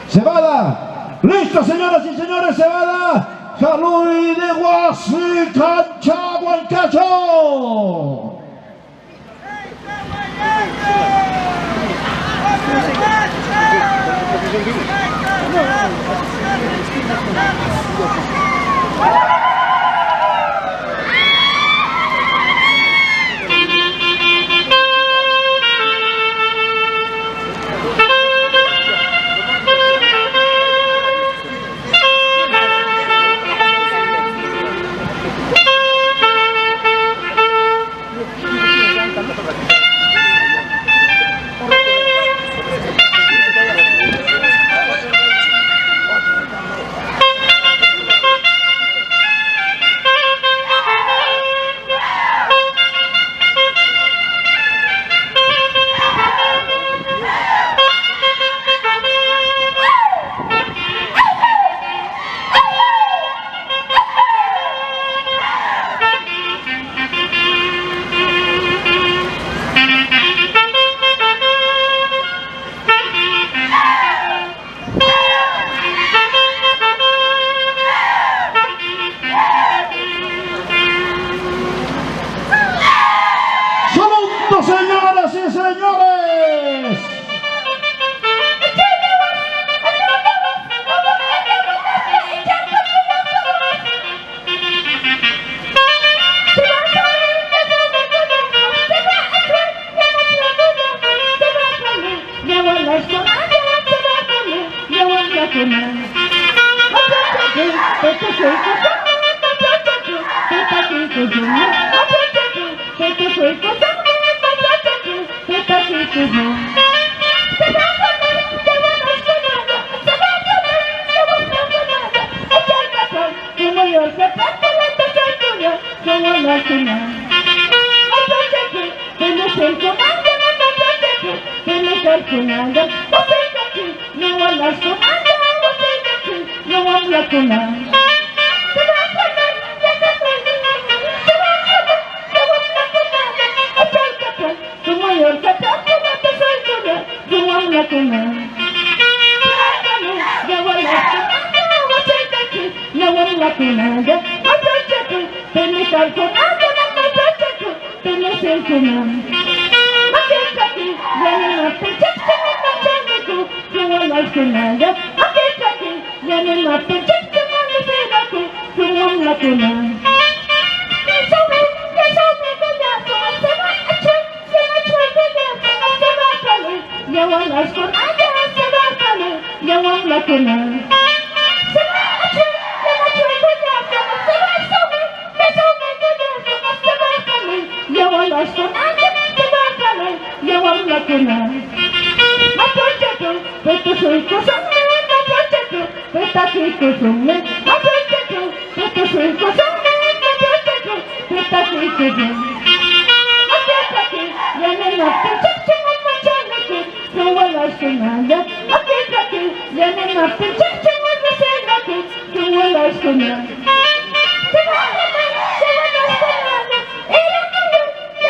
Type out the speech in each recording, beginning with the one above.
Cebada. Listo, señoras y señores, Cebada. Jalui de Guasi, cancha, Huancayo. Señoras y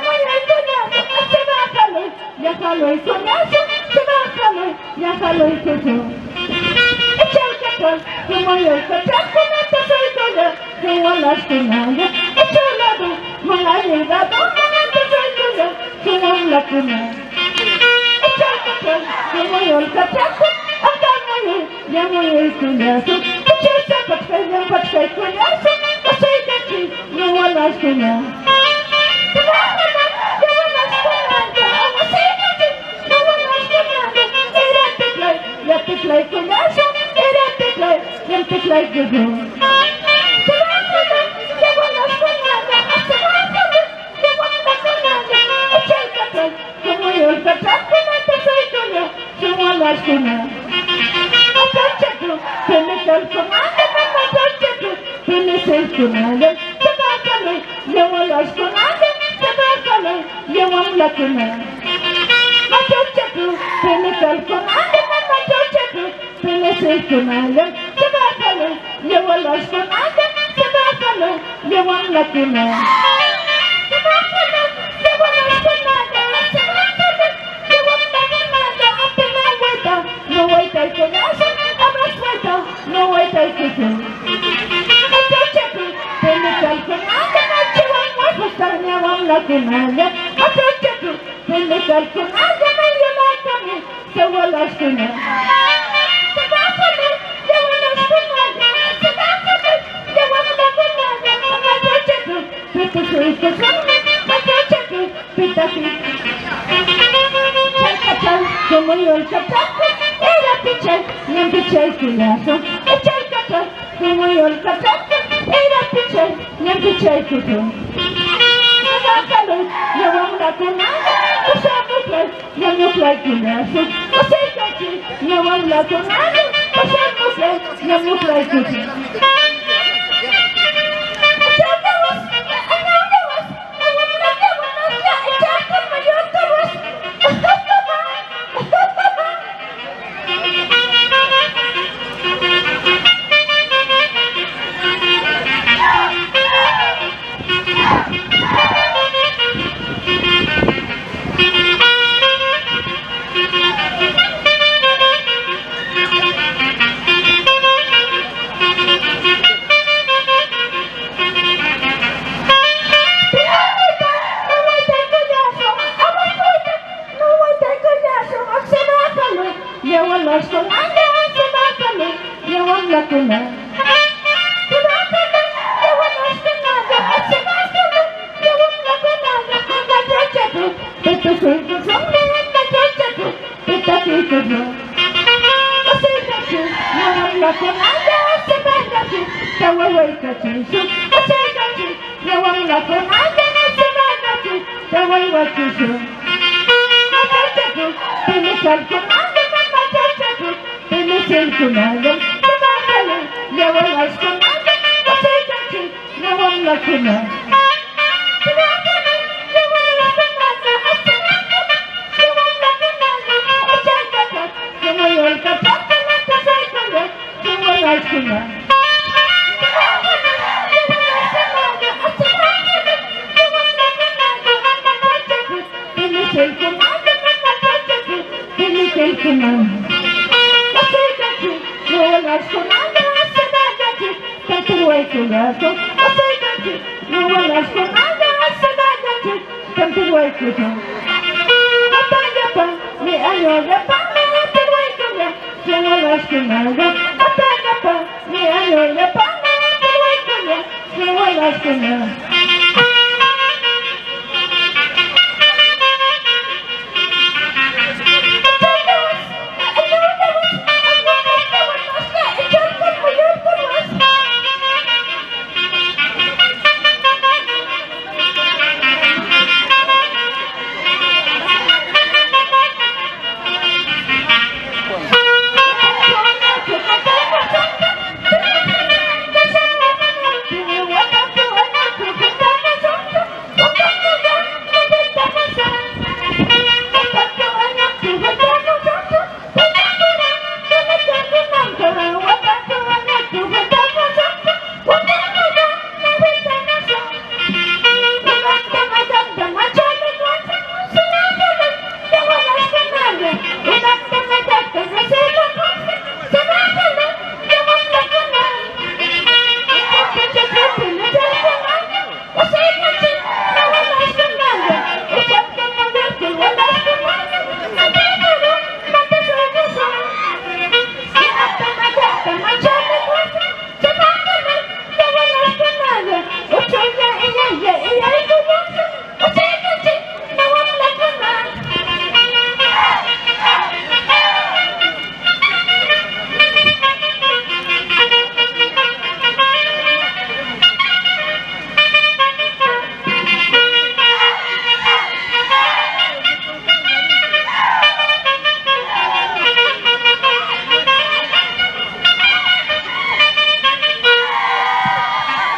señores, take a lesson, I'm a sweater, no way take it in. I don't check it, then it's like an I'm not for standing, I'm lucky man. I don't check it, then it's like an you like me, so well I still know. So that's what they want to spin my hand, so that's what they want to look at my hand, I don't check it, people say it's the same, I don't check it, como yo el cataco, era pichel, y en pichel culazo. Echa el cataco, como yo el cataco, era pichel, y en pichel culazo. Sácalo, llevamos la conada, usamos play, ya no play culazo. O sea, cachi, llevamos la conada, usamos play, ya no play culazo.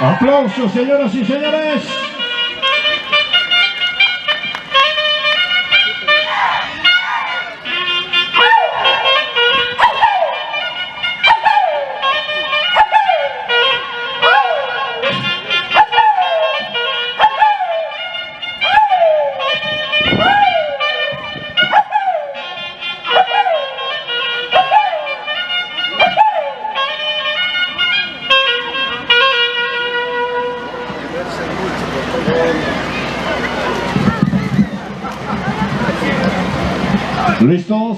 Aplausos, señoras y señores. ¿Listos?